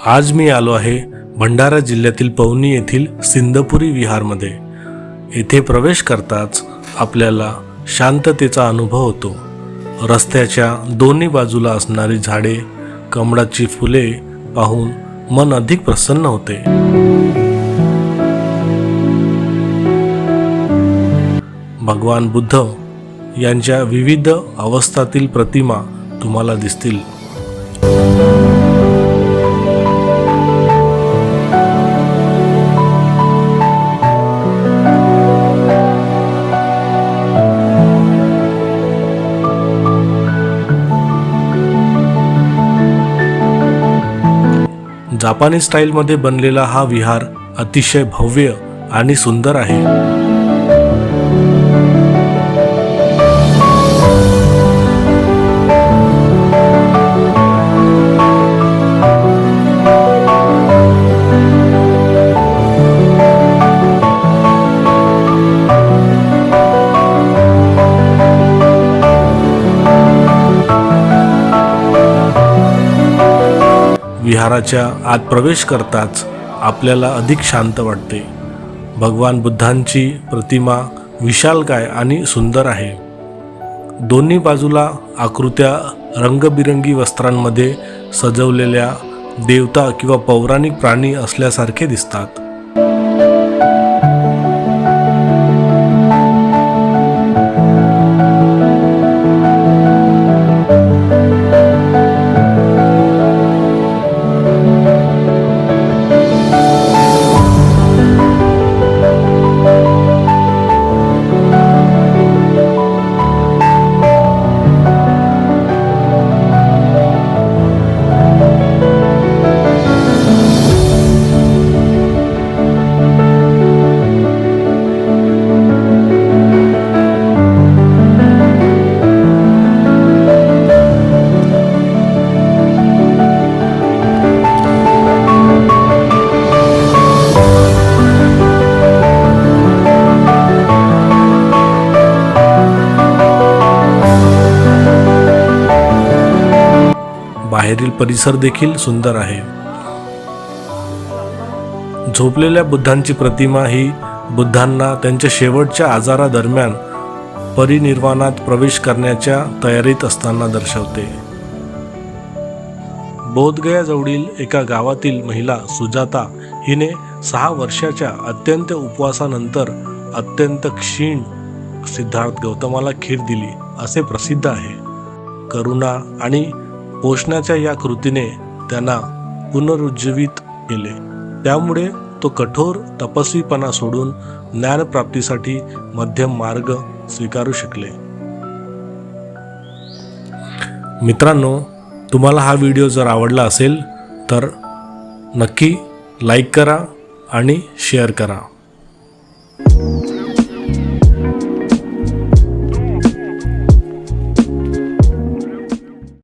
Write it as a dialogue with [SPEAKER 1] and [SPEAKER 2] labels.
[SPEAKER 1] आज मी आलो आहे भंडारा जिल्ह्यातील पवनी येथील सिंदपुरी विहारमध्ये। येथे प्रवेश करताच आपल्याला शांततेचा अनुभव होतो। रस्त्याच्या दोन्ही बाजूला असणारी झाडे, कमळाची फुले पाहून मन अधिक प्रसन्न होते। भगवान बुद्ध यांच्या विविध अवस्थातील प्रतिमा तुम्हाला दिसतील। जापानी स्टाईलमध्ये बनलेला हा विहार अतिशय भव्य आणि सुंदर आहे। विहाराच्या आत प्रवेश करताच आपल्याला अधिक शांत वाटते। भगवान बुद्धांची प्रतिमा विशालकाय आणि सुंदर आहे। दोन्ही बाजूला आकृत्या रंगबिरंगी वस्त्रांमध्ये सजवलेल्या देवता किंवा पौराणिक प्राणी असल्यासारखे दिसतात। बाहेरील परिसर देखील सुंदर आहे। झोपलेल्या बुद्धांची प्रतिमा ही बुद्धांना त्यांच्या शेवटच्या आजारादरम्यान परिनिर्वाणात प्रवेश करण्याच्या तयारीत असताना दर्शवते। बोधगया जवळील एका गावातील महिला सुजाता हिने 6 वर्षाच्या अत्यंत उपवासानंतर अत्यंत क्षीण सिद्धार्थ गौतमाला खीर दिली असे प्रसिद्ध आहे। करुणा आणि पोषणाच्या या कृतीने त्यांना पुनरुज्जीवित केले। त्यामुळे तो कठोर तपस्वीपणा सोडून ज्ञानप्राप्तीसाठी मध्यम मार्ग स्वीकारू शकले। मित्रांनो, तुम्हाला हा व्हिडिओ जर आवडला असेल तर नक्की लाईक करा आणि शेअर करा।